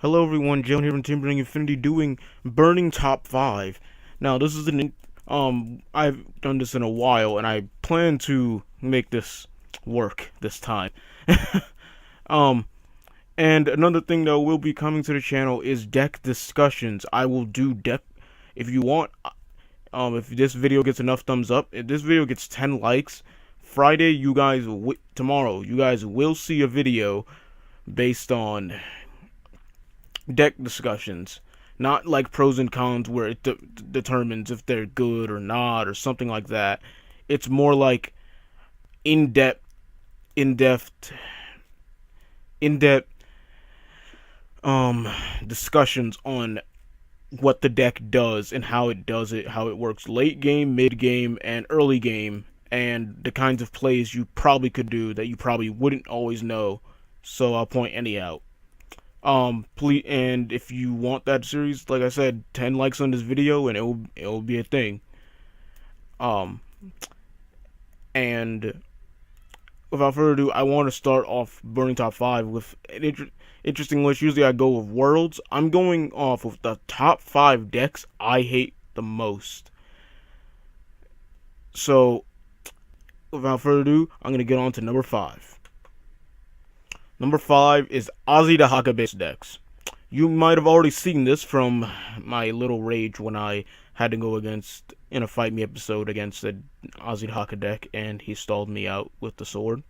Hello everyone, Jalen here from TBIJalen doing Burning Top 5. Now this is I've done this in a while and I plan to make this work this time. um, and another thing that will be coming to the channel is deck discussions. I will do deck, if you want, if this video gets enough thumbs up, if this video gets 10 likes, Friday tomorrow, you guys will see a video based on deck discussions, not like pros and cons where it determines if they're good or not or something like that. It's more like in-depth in depth discussions on what the deck does and how it does it, how it works late game, mid game, and early game, and the kinds of plays you probably could do that you probably wouldn't always know. So I'll point any out. Please, and if you want that series, like I said, 10 likes on this video and it'll be a thing. And without further ado, I want to start off Burning Top 5 with an interesting list. Usually I go with worlds. I'm going off with the top 5 decks I hate the most. So, without further ado, I'm going to get on to number 5. Number 5 is Ozzy the Haka based decks. You might have already seen this from my little rage when I had to go against, in a Fight Me episode, against the Ozzy the Haka deck, and he stalled me out with the sword.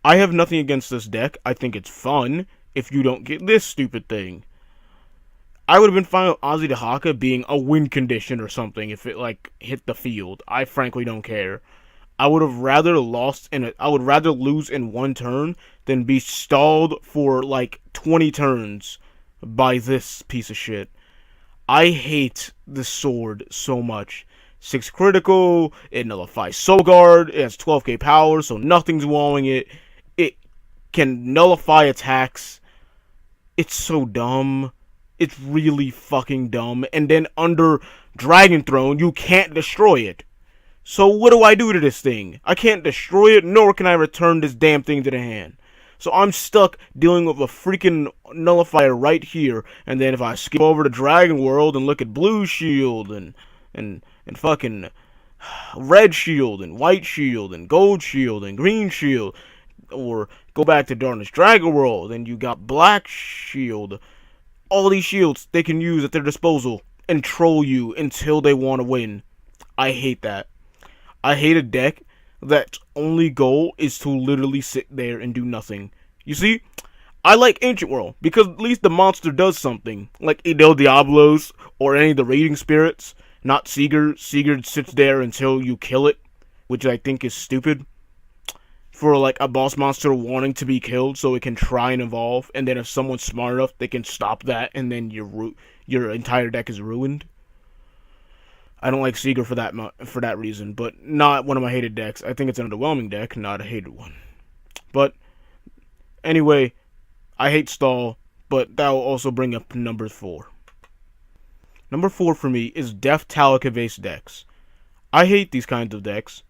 I have nothing against this deck. I think it's fun if you don't get this stupid thing. I would have been fine with Ozzy the Haka being a win condition or something if it, like, hit the field. I frankly don't care. I would rather lose in one turn than be stalled for like 20 turns by this piece of shit. I hate this sword so much. 6 critical, it nullifies Soul Guard, it has 12k power, so nothing's wallowing it. It can nullify attacks. It's so dumb. It's really fucking dumb. And then under Dragon Throne, you can't destroy it. So what do I do to this thing? I can't destroy it, nor can I return this damn thing to the hand. So I'm stuck dealing with a freaking nullifier right here, and then if I skip over to Dragon World and look at Blue Shield and fucking Red Shield and White Shield and Gold Shield and Green Shield, or go back to Darkness Dragon World and you got Black Shield, all these shields they can use at their disposal and troll you until they want to win. I hate that. I hate a deck that's only goal is to literally sit there and do nothing. You see, I like Ancient World because at least the monster does something, like El Diablos or any of the raiding spirits, not Sigurd. Sigurd sits there until you kill it, which I think is stupid. For like a boss monster wanting to be killed so it can try and evolve, and then if someone's smart enough, they can stop that, and then your entire deck is ruined. I don't like Seeger for that reason, but not one of my hated decks. I think it's an underwhelming deck, not a hated one. But anyway, I hate stall, but that will also bring up number 4. Number 4 for me is Def Talika based decks. I hate these kinds of decks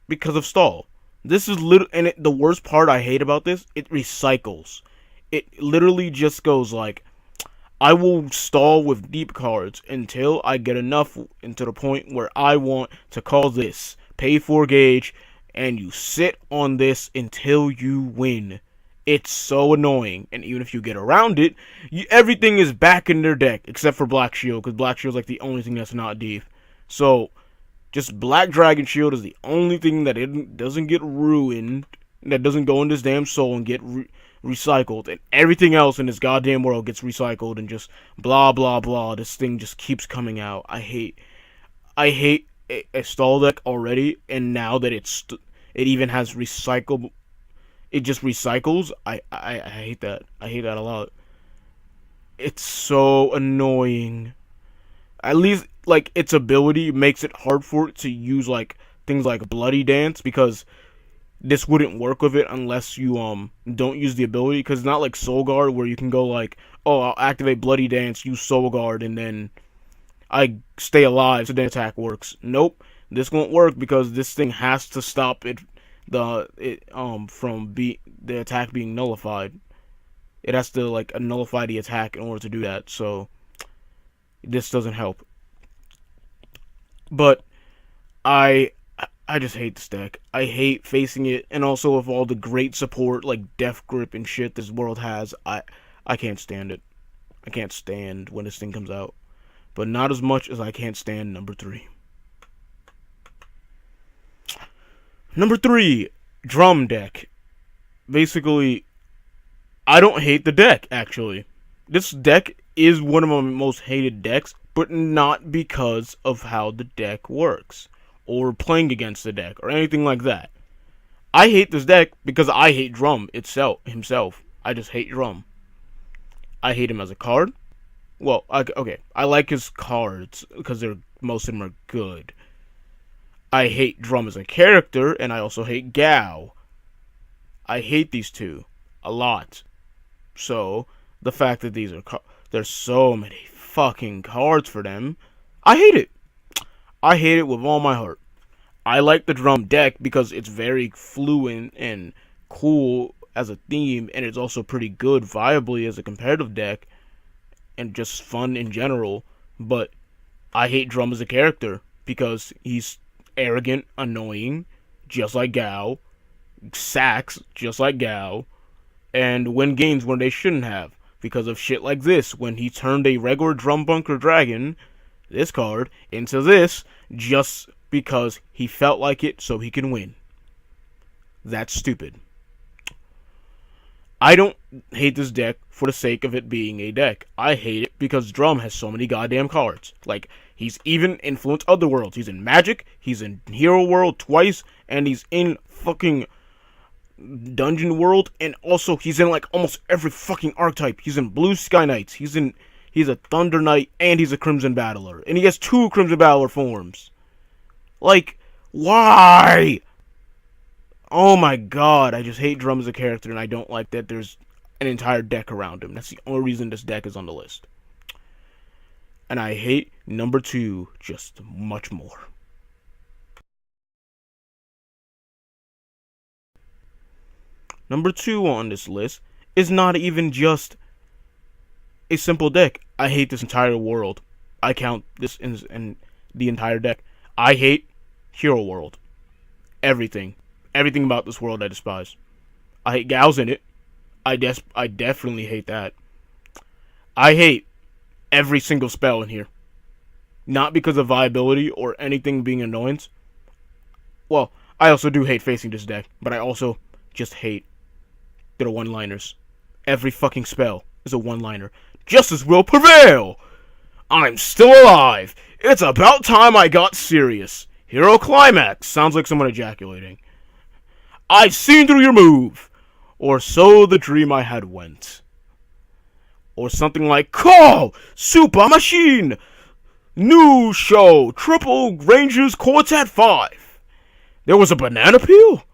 because of stall. This is the worst part I hate about this, it recycles. It literally just goes like, I will stall with deep cards until I get enough into the point where I want to call this, pay 4 gauge, and you sit on this until you win. It's so annoying, and even if you get around it, everything is back in their deck, except for Black Shield, because Black Shield is like the only thing that's not deep. So, just Black Dragon Shield is the only thing that it doesn't get ruined, that doesn't go in this damn soul and get recycled, and everything else in this goddamn world gets recycled and just blah blah blah. This thing just keeps coming out. I hate a stall deck already, and now that it even has recycle, it just recycles. I hate that. I hate that a lot. It's so annoying. At least like its ability makes it hard for it to use like things like Bloody Dance, because this wouldn't work with it unless you don't use the ability, because it's not like Soul Guard where you can go like, oh, I'll activate Bloody Dance, use Soul Guard, and then I stay alive so the attack works. Nope, this won't work because this thing has to stop the attack being nullified. It has to like nullify the attack in order to do that. So this doesn't help. But I just hate this deck. I hate facing it, and also with all the great support like Death Grip and shit this world has, I can't stand it. I can't stand when this thing comes out. But not as much as I can't stand number 3. Number 3, Drum deck. Basically, I don't hate the deck, actually. This deck is one of my most hated decks, but not because of how the deck works, or playing against the deck, or anything like that. I hate this deck because I hate Drum himself. I just hate Drum. I hate him as a card. Well, okay, I like his cards because most of them are good. I hate Drum as a character, and I also hate Gao. I hate these two a lot. So, the fact that there's so many fucking cards for them, I hate it. I hate it with all my heart. I like the Drum deck because it's very fluent and cool as a theme, and it's also pretty good viably as a competitive deck, and just fun in general. But I hate Drum as a character because he's arrogant, annoying, just like Gao, sacks, just like Gao, and win games when they shouldn't have, because of shit like this, when he turned a regular Drum Bunker Dragon, this card, into this, just because he felt like it so he can win. That's stupid. I don't hate this deck for the sake of it being a deck. I hate it because Drum has so many goddamn cards. Like, he's even influenced other worlds. He's in Magic, he's in Hero World twice, and he's in fucking Dungeon World, and also he's in like almost every fucking archetype. He's in Blue Sky Knights, he's a Thunder Knight, and he's a Crimson Battler. And he has 2 Crimson Battler forms. Like, why? Oh my god, I just hate Drum as a character, and I don't like that there's an entire deck around him. That's the only reason this deck is on the list. And I hate number 2 just much more. Number 2 on this list is not even just a simple deck. I hate this entire world. I count this in the entire deck. I hate Hero World. Everything. Everything about this world I despise. I hate Gao's in it. I definitely hate that. I hate every single spell in here. Not because of viability or anything being annoyance. Well, I also do hate facing this deck, but I also just hate the one-liners. Every fucking spell is a one-liner. Justice will prevail! I'm still alive! It's about time I got serious. Hero Climax! Sounds like someone ejaculating. I've seen through your move! Or so the dream I had went. Or something like, Call! Super Machine! New show! Triple Rangers Quartet 5! There was a banana peel?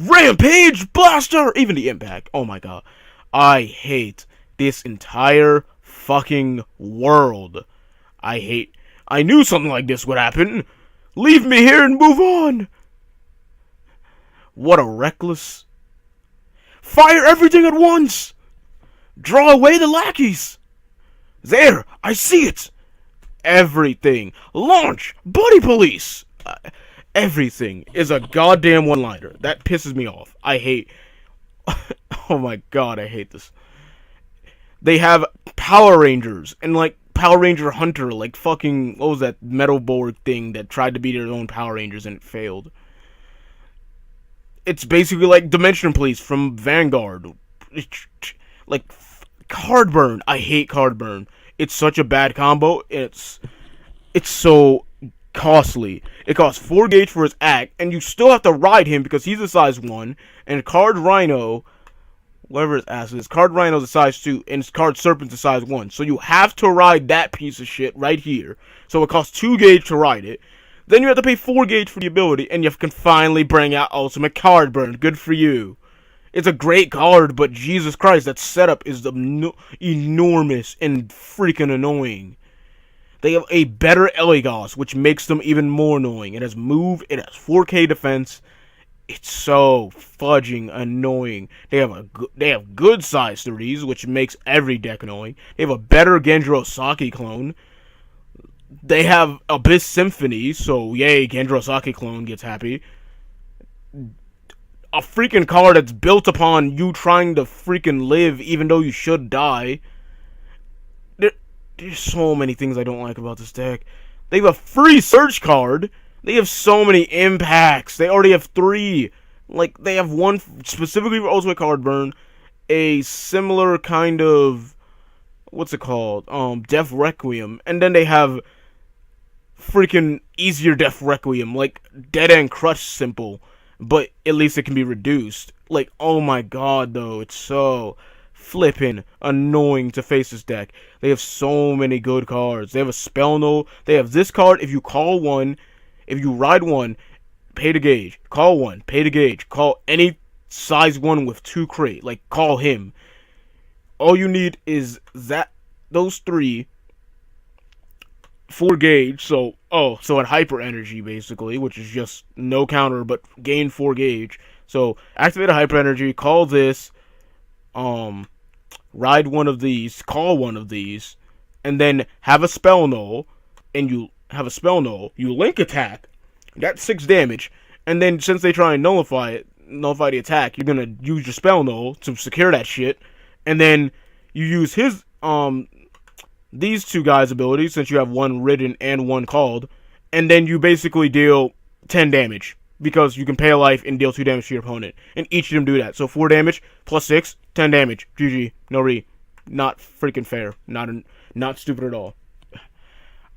Rampage Blaster! Even the impact. Oh my god. I hate this entire fucking world. I knew something like this would happen. Leave me here and move on. What a reckless. Fire everything at once. Draw away the lackeys. There, I see it. Everything. Launch Buddy Police. Everything is a goddamn one-liner. That pisses me off. I hate. Oh my god, I hate this. They have Power Rangers and like Power Ranger Hunter, like fucking, what was that Metalborg thing that tried to be their own Power Rangers and it failed. It's basically like Dimension Police from Vanguard. Like Cardburn. I hate Cardburn. It's such a bad combo. It's so costly. It costs 4 gauge for his act, and you still have to ride him because he's a size 1, and Card Rhino, whatever his ass is, Card Rhino's a size 2, and his Card Serpent's a size 1. So you have to ride that piece of shit right here. So it costs 2 gauge to ride it. Then you have to pay 4 gauge for the ability, and you can finally bring out Ultimate Cardburn. Good for you. It's a great card, but Jesus Christ, that setup is enormous and freaking annoying. They have a better Eligos, which makes them even more annoying. It has move, it has 4K defense. It's so fudging annoying. They have good size 3s, which makes every deck annoying. They have a better Gendrosaki clone. They have Abyss Symphony, so yay, Gendrosaki clone gets happy. A freaking card that's built upon you trying to freaking live even though you should die. There's so many things I don't like about this deck. They have a free search card. They have so many impacts. They already have 3. Like, they have one specifically for Ultimate Card Burn. A similar kind of... What's it called? Death Requiem. And then they have freaking easier Death Requiem. Like, Dead End Crush simple. But at least it can be reduced. Like, oh my god, though. It's so flippin' annoying to face this deck. They have so many good cards. They have a Spell Null. They have this card. If you call one... If you ride one, pay to gauge. Call one, pay to gauge. Call any size 1 with 2 crate. Like, call him. All you need is those 3 4 gauge. So at hyper energy basically, which is just no counter but gain 4 gauge. So activate a hyper energy. Call this. Ride one of these. Call one of these, and then have a Spell Null, and you. Have a Spell Null, you link attack, that's 6 damage, and then since they try and nullify the attack, you're gonna use your Spell Null to secure that shit, and then you use his, these 2 guys' abilities, since you have 1 ridden and 1 called, and then you basically deal 10 damage, because you can pay a life and deal 2 damage to your opponent, and each of them do that, so 4 damage, plus 6, 10 damage, GG, no re, not freaking fair, not stupid at all.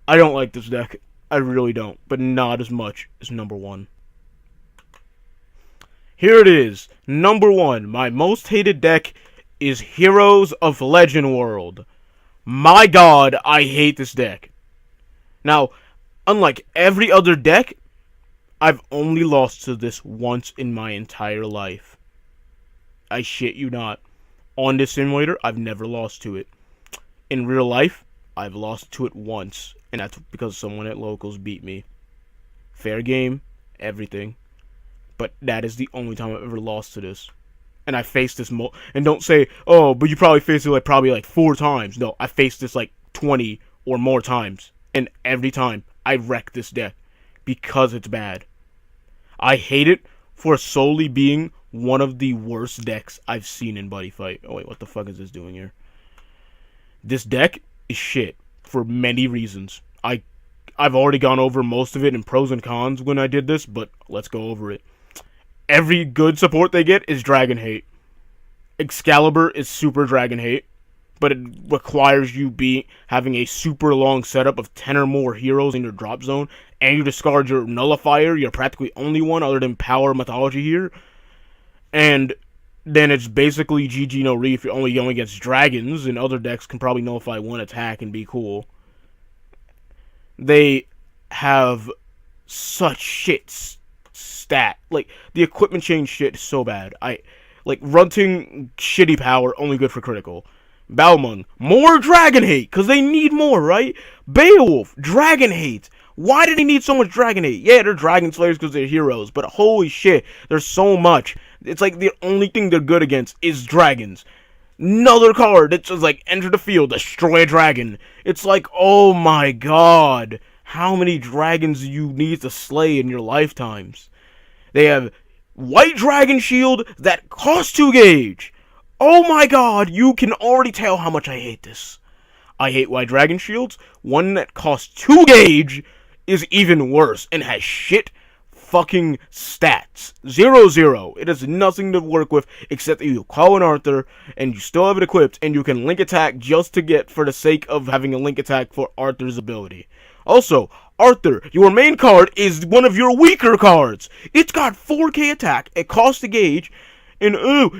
I don't like this deck. I really don't. But not as much as number 1. Here it is. Number 1. My most hated deck is Heroes of Legend World. My god, I hate this deck. Now, unlike every other deck, I've only lost to this once in my entire life. I shit you not. On this simulator, I've never lost to it. In real life, I've lost to it once. And that's because someone at locals beat me. Fair game, everything. But that is the only time I've ever lost to this. And I faced this and don't say, oh, but you probably faced it probably like 4 times. No, I faced this like 20 or more times. And every time, I wreck this deck. Because it's bad. I hate it for solely being one of the worst decks I've seen in Buddyfight. Oh wait, what the fuck is this doing here? This deck is shit. For many reasons. I've already gone over most of it in pros and cons when I did this, but let's go over it. Every good support they get is Dragon Hate. Excalibur is super Dragon Hate, but it requires you having a super long setup of 10 or more heroes in your drop zone, and you discard your nullifier, your practically only one other than Power Mythology here, and then it's basically GG no re if you're only going against dragons, and other decks can probably nullify 1 attack and be cool. They have such shit stat. Like, the equipment change shit is so bad. Like, Runting, shitty power, only good for critical. Balmung, more Dragon Hate, because they need more, right? Beowulf, Dragon Hate. Why do they need so much Dragon Hate? Yeah, they're Dragon Slayers because they're heroes, but holy shit, there's so much. It's like the only thing they're good against is dragons. Another card that's just like, enter the field, destroy a dragon. It's like, oh my god, how many dragons do you need to slay in your lifetimes? They have White Dragon Shield that costs 2 gauge. Oh my god, you can already tell how much I hate this. I hate White Dragon Shields. One that costs 2 gauge is even worse and has shit fucking stats. 0/0. It has nothing to work with except that you call an Arthur and you still have it equipped and you can link attack just to get for the sake of having a link attack for Arthur's ability. Also, Arthur, your main card is one of your weaker cards. It's got 4k attack, it costs a gauge, and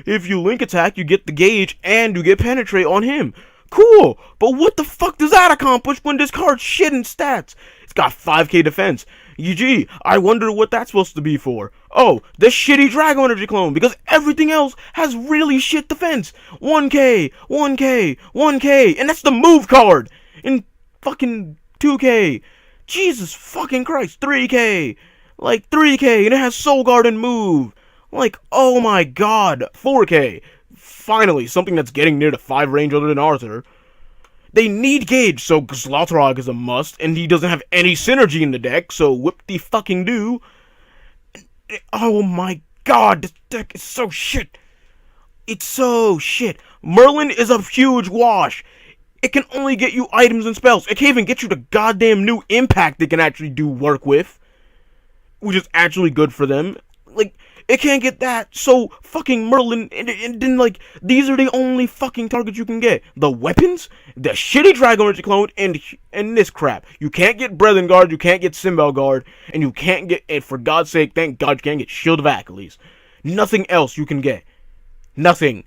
if you link attack, you get the gauge and you get penetrate on him. Cool, but what the fuck does that accomplish when this card's shit in stats? It's got 5k defense. GG, I wonder what that's supposed to be for. Oh, this shitty Dragon Energy clone, because everything else has really shit defense. 1k, 1k, 1k, and that's the move card. In fucking 2k. Jesus fucking Christ, 3k. Like 3k, and it has Soul Guard and move. Like, oh my god, 4K. Finally, something that's getting near to 5 range other than Arthur. They need Gage, so Zlatarog is a must, and he doesn't have any synergy in the deck, so whoop-de-fucking-do. Oh my god, this deck is so shit. It's so shit. Merlin is a huge wash. It can only get you items and spells. It can't even get you the goddamn new impact it can actually do work with, which is actually good for them. Like, it can't get that, so fucking Merlin, and then, like, these are the only fucking targets you can get. The weapons, the shitty Dragon Energy Clone, and this crap. You can't get Brethren Guard, you can't get Symbol Guard, and you can't get, and for God's sake, thank God, you can't get Shield of Achilles. Nothing else you can get. Nothing.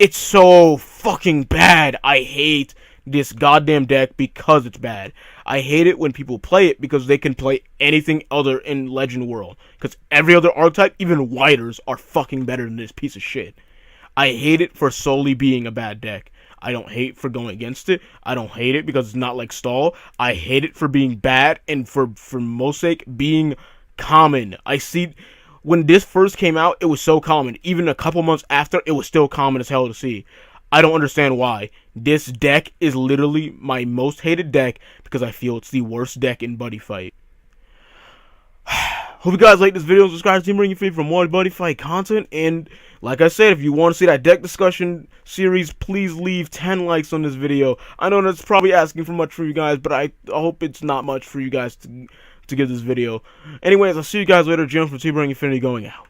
It's so fucking bad. I hate this goddamn deck because it's bad. I hate it when people play it because they can play anything other in Legend World. Because every other archetype, even Widers, are fucking better than this piece of shit. I hate it for solely being a bad deck. I don't hate for going against it. I don't hate it because it's not like Stall. I hate it for being bad and for most sake being common. I see... When this first came out, it was so common. Even a couple months after, it was still common as hell to see. I don't understand why. This deck is literally my most hated deck because I feel it's the worst deck in Buddyfight. Hope you guys like this video. Subscribe to Team Feed for more Buddyfight content. And like I said, if you want to see that deck discussion series, please leave 10 likes on this video. I know that's probably asking for much for you guys, but I hope it's not much for you guys to give this video. Anyways, I'll see you guys later. Jim from TBIJalen going out.